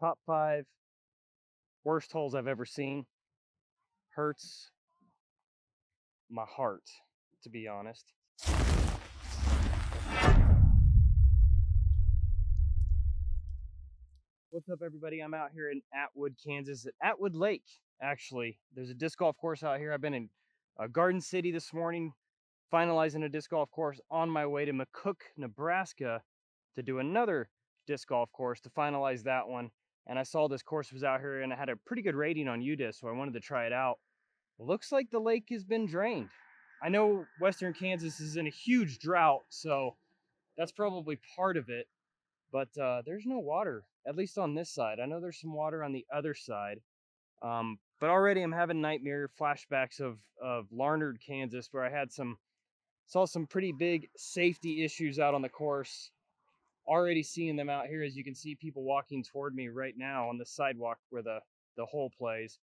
Top 5 worst holes I've ever seen. Hurts my heart, to be honest. What's up, everybody? I'm out here in Atwood, Kansas, at Atwood Lake, actually. There's a disc golf course out here. I've been in Garden City this morning, finalizing a disc golf course, on my way to McCook, Nebraska, to do another disc golf course to finalize that one. And I saw this course was out here and it had a pretty good rating on UDisc, so I wanted to try it out. Looks like the lake has been drained. I know western Kansas is in a huge drought, so that's probably part of it. But there's no water, at least on this side. I know there's some water on the other side. But already I'm having nightmare flashbacks of Larned, Kansas, where I saw some pretty big safety issues out on the course. Already seeing them out here, as you can see people walking toward me right now on the sidewalk where the hole plays.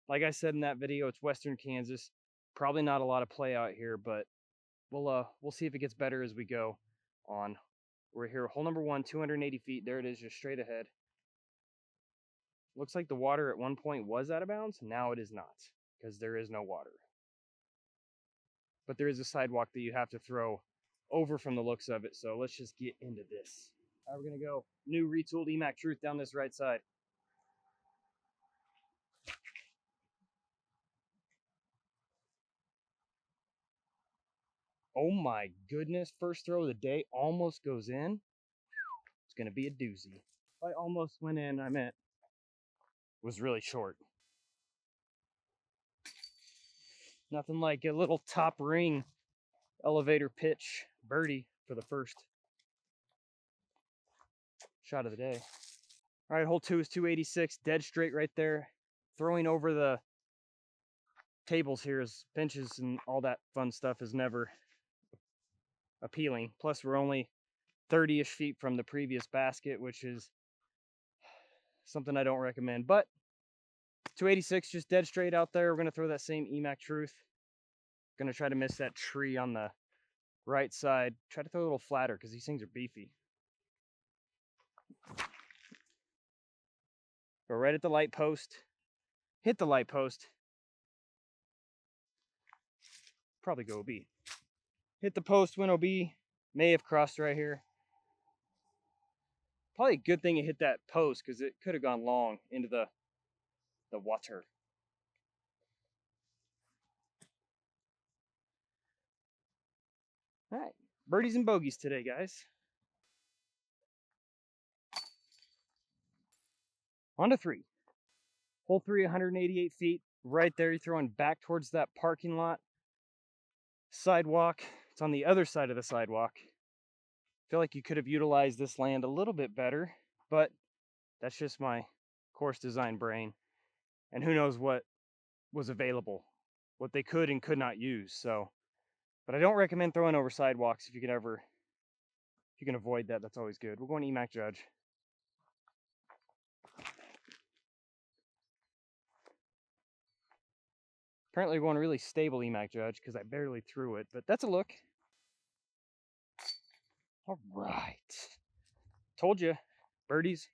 Like I said in that video, it's western Kansas. Probably not a lot of play out here, but we'll see if it gets better as we go on. We're here, hole number 1, 280 feet. There it is, just straight ahead. Looks like the water at one point was out of bounds. Now it is not, because there is no water. But there is a sidewalk that you have to throw over from the looks of it, so let's just get into this. All right, we're gonna go new retooled EMAC Truth down this right side. Oh my goodness, first throw of the day almost goes in. It's gonna be a doozy. If I almost went in, I meant was really short. Nothing like a little top ring elevator pitch birdie for the first shot of the day. All right, hole 2 is 286, dead straight right there. Throwing over the tables here, as benches and all that fun stuff, is never appealing. Plus, we're only 30-ish feet from the previous basket, which is something I don't recommend. But 286, just dead straight out there. We're gonna throw that same EMAC Truth. Gonna try to miss that tree on the right side. Try to throw a little flatter because these things are beefy. Go right at the light post. Hit the light post. Probably go OB. Hit the post, win OB. May have crossed right here. Probably a good thing it hit that post because it could have gone long into the water. All right, birdies and bogeys today, guys. On to 3. Hole 3, 188 feet. Right there, you're throwing back towards that parking lot. Sidewalk. It's on the other side of the sidewalk. Feel like you could have utilized this land a little bit better, but that's just my course design brain. And who knows what was available, what they could and could not use. So, but I don't recommend throwing over sidewalks if you can avoid that. That's always good. We're going EMAC Judge. Apparently we're going really stable EMAC Judge because I barely threw it, but that's a look. All right. Told you, birdies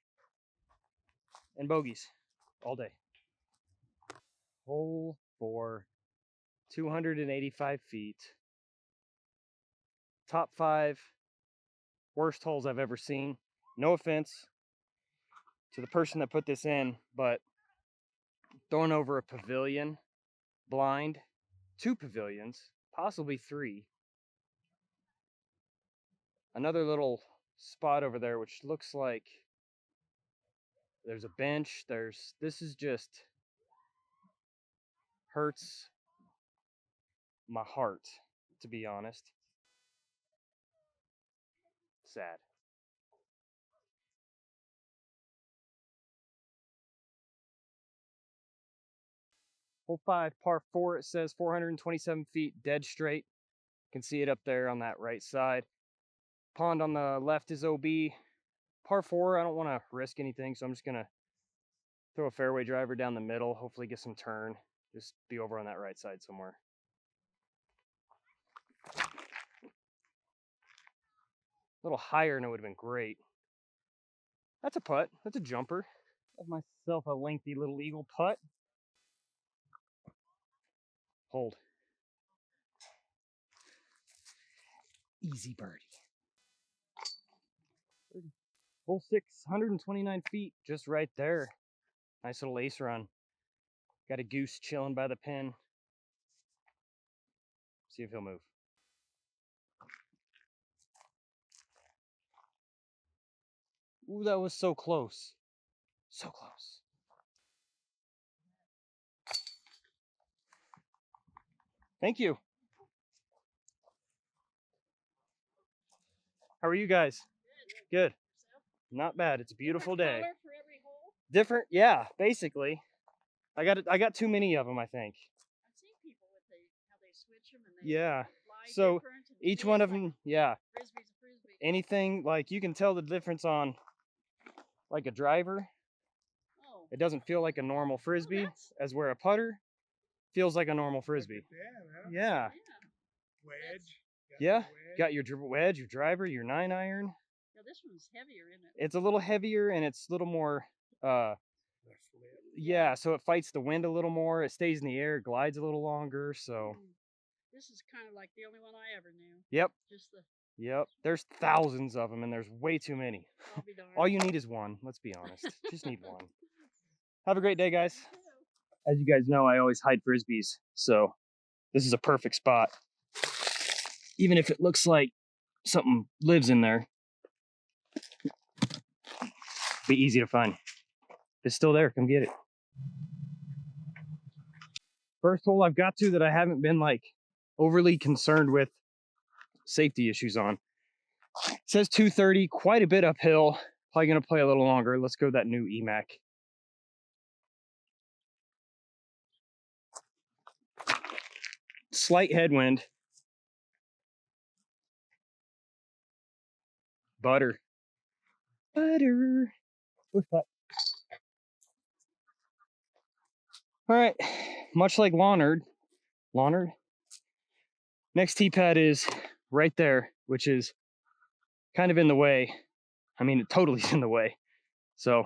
and bogeys all day. Hole 4, 285 feet. Top 5 worst holes I've ever seen. No offense to the person that put this in, but throwing over a pavilion, blind, 2 pavilions, possibly 3. Another little spot over there, which looks like there's a bench. This is just hurts my heart, to be honest. Sad. Hole 5, par 4, it says 427 feet, dead straight. You can see it up there on that right side. Pond on the left is OB. Par 4, I don't want to risk anything, so I'm just going to throw a fairway driver down the middle, hopefully get some turn. Just be over on that right side somewhere. A little higher and it would have been great. That's a putt. That's a jumper. Have myself a lengthy little eagle putt. Hold. Easy birdie. Hole 6, 129 feet, just right there. Nice little ace run. Got a goose chilling by the pin. See if he'll move. Ooh, that was so close. So close. Thank you. How are you guys? Good. Not bad. It's a beautiful day. Color for every hole? Different, yeah, basically. I got too many of them, I think. I've seen people with how they switch them and they Yeah. fly So different and each one of them, like yeah. Frisbee's a frisbee. Anything, like you can tell the difference on like a driver. Oh. It doesn't feel like a normal frisbee, as where a putter feels like a normal frisbee. Yeah. Wedge. Yeah. Got your wedge, your driver, your 9-iron. Yeah, this one's heavier, isn't it? It's a little heavier and it's a little more yeah, so it fights the wind a little more. It stays in the air, glides a little longer, so this is kind of like the only one I ever knew. Yep. Just the Yep. There's thousands of them and there's way too many. I'll be darned. All you need is one, let's be honest. Just need one. Have a great day, guys. As you guys know, I always hide frisbees, so this is a perfect spot. Even if it looks like something lives in there, be easy to find. If it's still there, come get it. First hole I've got to that I haven't been like overly concerned with safety issues on. It says 230, quite a bit uphill. Probably gonna play a little longer. Let's go that new EMAC. Slight headwind. Butter. Butter. Push putt. All right, much like Lawnard. Next tee pad is right there, which is kind of in the way. I mean, it totally is in the way. So,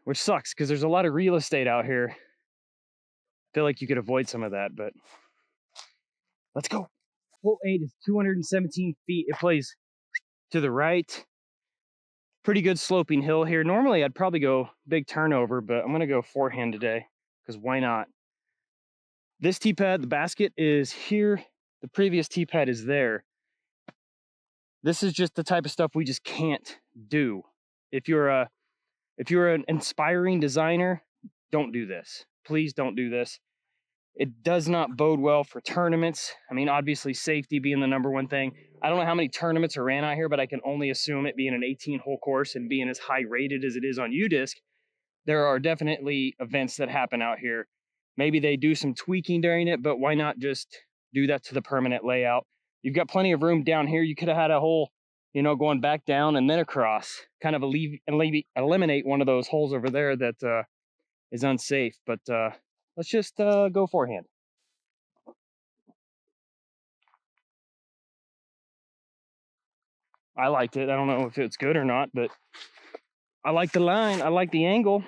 which sucks because there's a lot of real estate out here. I feel like you could avoid some of that, but let's go. Hole 8 is 217 feet. It plays to the right. Pretty good sloping hill here. Normally I'd probably go big turnover, but I'm gonna go forehand today because why not? This tee pad, the basket is here. The previous tee pad is there. This is just the type of stuff we just can't do. If you're an inspiring designer, don't do this. Please don't do this. It does not bode well for tournaments. I mean, obviously safety being the #1 thing. I don't know how many tournaments are ran out here, but I can only assume it being an 18-hole course and being as high rated as it is on UDisc, there are definitely events that happen out here. Maybe they do some tweaking during it, but why not just do that to the permanent layout? You've got plenty of room down here. You could have had a hole, you know, going back down and then across, kind of eliminate one of those holes over there that is unsafe. But let's just go forehand. I liked it. I don't know if it's good or not, but I like the line. I like the angle.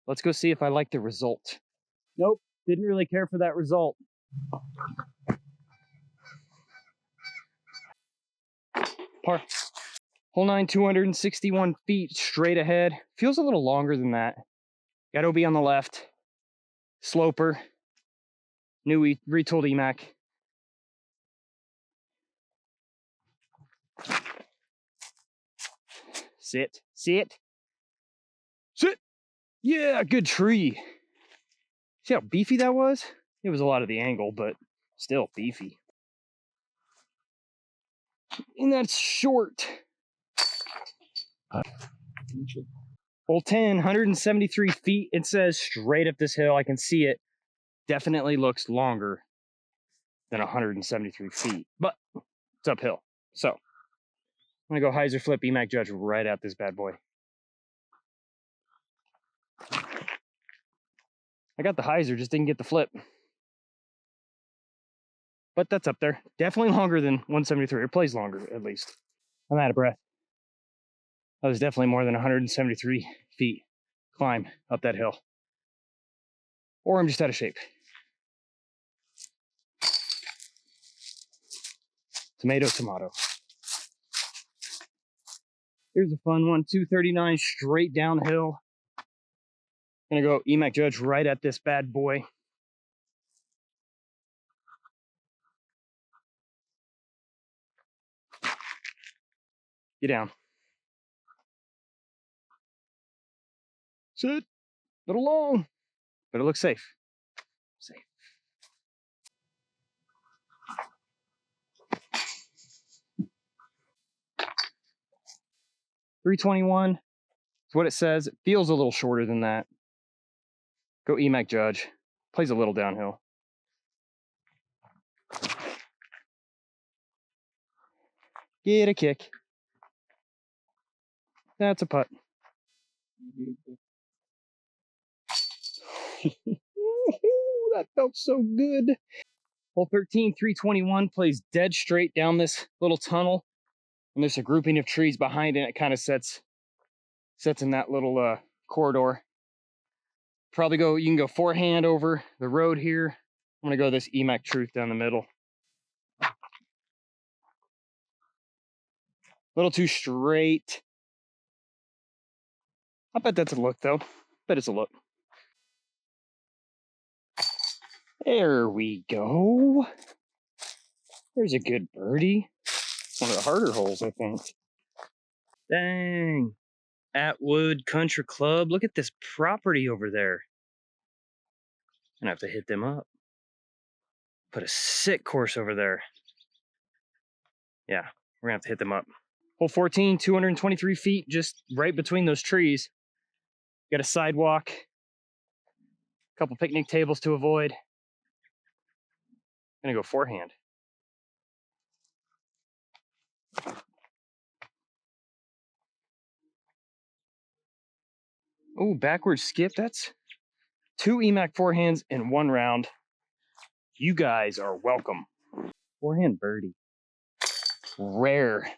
Let's go see if I like the result. Nope, didn't really care for that result. Par. Hole 9, 261 feet straight ahead. Feels a little longer than that. Got OB on the left. Sloper. New retooled EMAC. Sit. Sit. Sit. Yeah, good tree. See how beefy that was? It was a lot of the angle, but still beefy. And that's short. Hole 10, 173 feet. It says straight up this hill. I can see it. Definitely looks longer than 173 feet, but it's uphill. So I'm gonna go hyzer flip EMAC Judge right at this bad boy. I got the hyzer, just didn't get the flip. But that's up there. Definitely longer than 173. It plays longer, at least. I'm out of breath. That was definitely more than 173 feet climb up that hill. Or I'm just out of shape. Tomato, tomato. Here's a fun one, 239 straight downhill. Gonna go EMAC Judge right at this bad boy. Get down. Sit. A little long, but it looks safe. Safe. .321 is what it says. It feels a little shorter than that. Go EMAC Judge. Plays a little downhill. Get a kick. That's a putt. That felt so good. Hole 13, .321 plays dead straight down this little tunnel. And there's a grouping of trees behind it. It kind of sets in that little corridor. Probably you can go forehand over the road here. I'm gonna go this EMAC Truth down the middle. A little too straight. I bet that's a look though. Bet it's a look. There we go. There's a good birdie. It's one of the harder holes, I think. Dang. Atwood Country Club. Look at this property over there. I'm gonna have to hit them up. Put a sick course over there. Yeah, we're gonna have to hit them up. Hole 14, 223 feet, just right between those trees. Got a sidewalk, a couple picnic tables to avoid. I'm gonna go forehand. Oh, backward skip. That's 2 EMAC forehands in 1 round. You guys are welcome. Forehand birdie. Rare.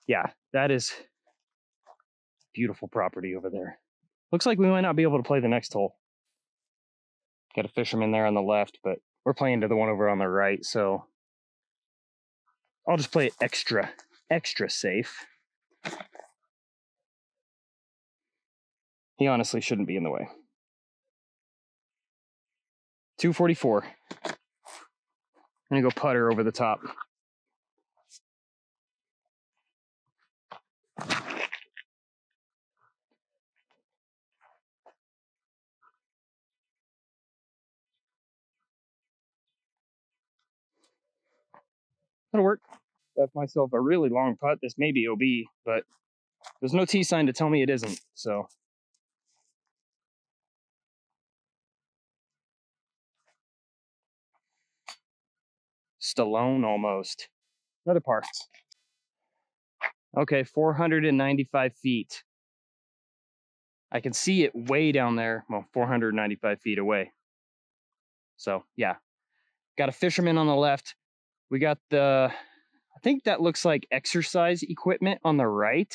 Yeah, that is beautiful property over there. Looks like we might not be able to play the next hole. Got a fisherman there on the left, but we're playing to the one over on the right, so I'll just play it extra safe. He honestly shouldn't be in the way. 244. I'm gonna go putter over the top. That'll work. Left myself a really long putt. This may be OB, but there's no T sign to tell me it isn't, so. Stallone almost. Another par. Okay, 495 feet. I can see it way down there. Well, 495 feet away. So, yeah. Got a fisherman on the left. We got I think that looks like exercise equipment on the right.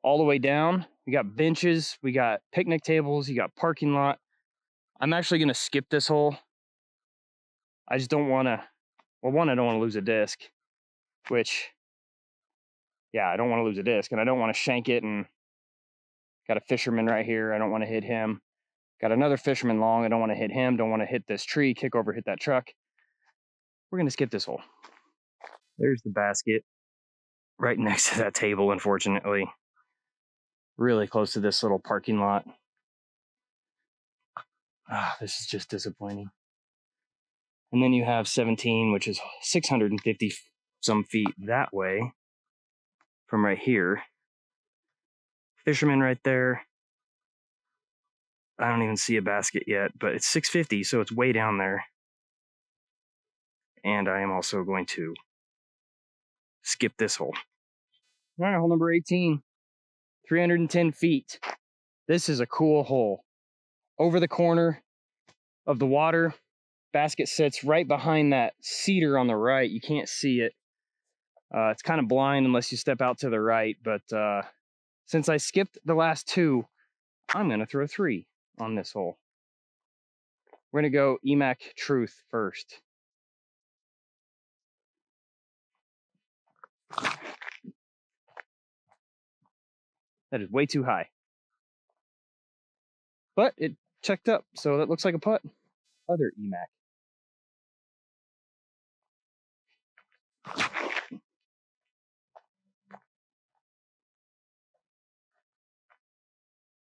All the way down. We got benches. We got picnic tables. You got parking lot. I'm actually going to skip this hole. I just don't want to, well, one, I don't want to lose a disc, which, yeah, I don't want to lose a disc, and I don't want to shank it, and got a fisherman right here. I don't want to hit him. Got another fisherman long. I don't want to hit him. Don't want to hit this tree, kick over, hit that truck. We're going to skip this hole. There's the basket right next to that table, unfortunately. Really close to this little parking lot. Ah, this is just disappointing. And then you have 17, which is 650 some feet that way from right here. Fisherman right there. I don't even see a basket yet, but it's 650, so it's way down there. And I am also going to skip this hole. All right, hole number 18, 310 feet. This is a cool hole. Over the corner of the water, basket sits right behind that cedar on the right. You can't see it. It's kind of blind unless you step out to the right, but since I skipped the last two, I'm going to throw 3 on this hole. We're going to go EMAC Truth first. That is way too high. But it checked up, so that looks like a putt. Other EMAC.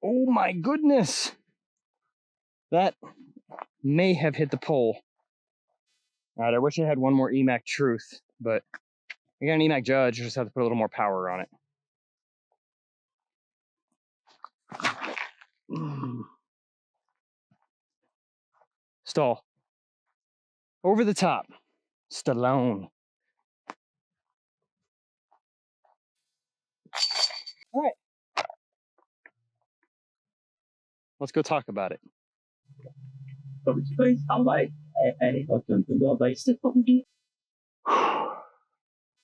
Oh my goodness! That may have hit the pole. All right, I wish I had one more EMAC Truth, but I got an EMAC Judge. I just have to put a little more power on it. Stall. Over the top. Stallone. All right. Let's go talk about it. All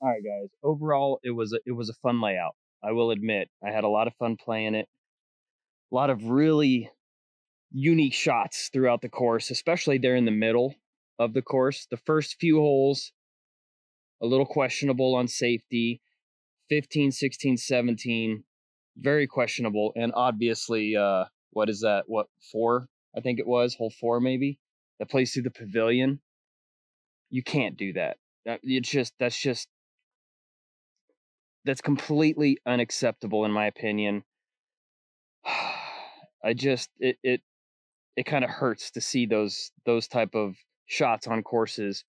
right, guys. Overall, it was a fun layout. I will admit, I had a lot of fun playing it. A lot of really unique shots throughout the course, especially there in the middle of the course. The first few holes, a little questionable on safety. 15, 16, 17, very questionable. And obviously, what is that? What, 4? I think it was, hole 4 maybe. That plays through the pavilion. You can't do that. That's completely unacceptable in my opinion. It kind of hurts to see those type of shots on courses.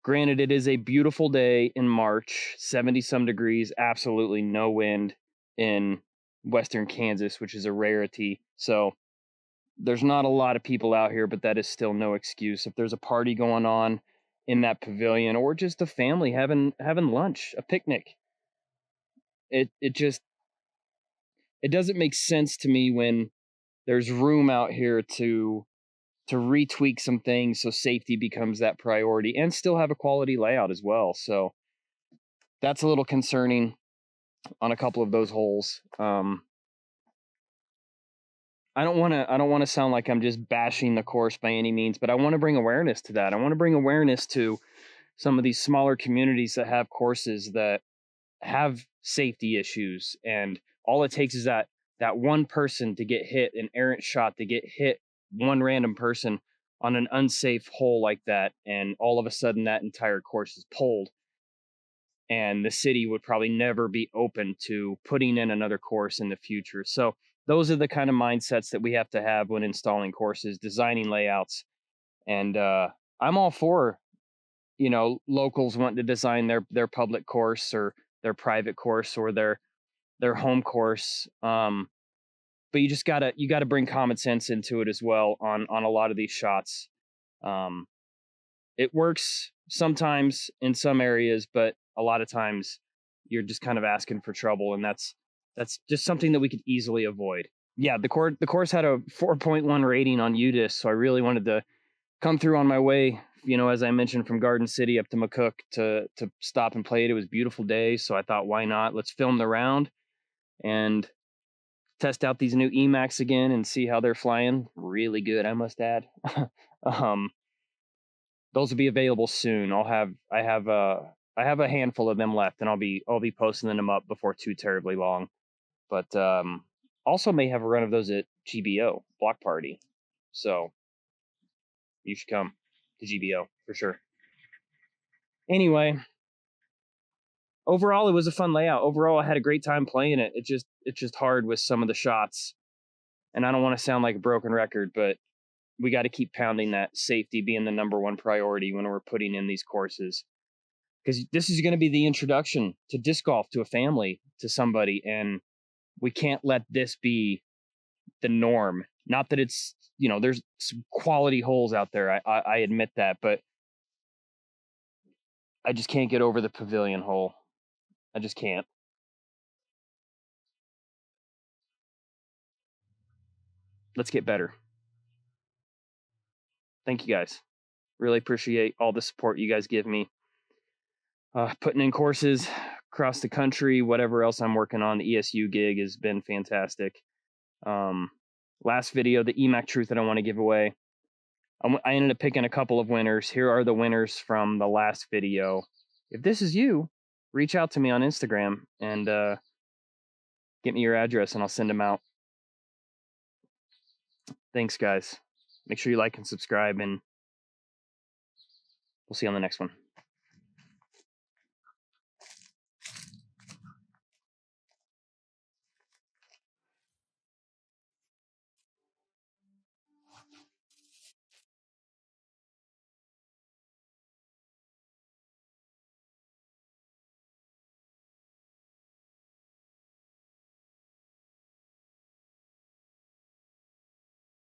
Granted, it is a beautiful day in March, 70 some degrees, absolutely no wind in western Kansas, which is a rarity. So there's not a lot of people out here, but that is still no excuse. If there's a party going on in that pavilion, or just a family having lunch, a picnic, it doesn't make sense to me when there's room out here to retweak some things so safety becomes that priority and still have a quality layout as well. So that's a little concerning on a couple of those holes. I don't want to sound like I'm just bashing the course by any means, but I want to bring awareness to that. I want to bring awareness to some of these smaller communities that have courses that have safety issues, and all it takes is that one person to get hit, an errant shot to get hit, one random person on an unsafe hole like that, and all of a sudden that entire course is pulled, and the city would probably never be open to putting in another course in the future. So those are the kind of mindsets that we have to have when installing courses, designing layouts. And I'm all for, locals wanting to design their public course or their private course or their home course. But you gotta bring common sense into it as well on a lot of these shots. It works sometimes in some areas, but a lot of times you're just kind of asking for trouble, and that's just something that we could easily avoid. Yeah, the course had a 4.1 rating on UDIS, so I really wanted to come through on my way, as I mentioned, from Garden City up to McCook to stop and play it. It was a beautiful day, so I thought, why not? Let's film the round and test out these new EMACs again and see how they're flying. Really good, I must add. Those will be available soon. I have a handful of them left, and I'll be posting them up before too terribly long. But also may have a run of those at GBO Block Party, so you should come to GBO for sure. Anyway, overall it was a fun layout. Overall, I had a great time playing it. It's just hard with some of the shots, and I don't want to sound like a broken record, but we got to keep pounding that safety being the number one priority when we're putting in these courses, because this is going to be the introduction to disc golf to a family, to somebody, and we can't let this be the norm. Not that it's, there's some quality holes out there, I admit that, but I just can't get over the pavilion hole. I just can't. Let's get better. thank you guys. Really appreciate all the support you guys give me. Putting in courses across the country, whatever else I'm working on. The ESU gig has been fantastic. Last video, the EMAC truth that I want to give away. I ended up picking a couple of winners. Here are the winners from the last video. If this is you, reach out to me on Instagram and get me your address and I'll send them out. Thanks, guys. Make sure you like and subscribe, and we'll see you on the next one.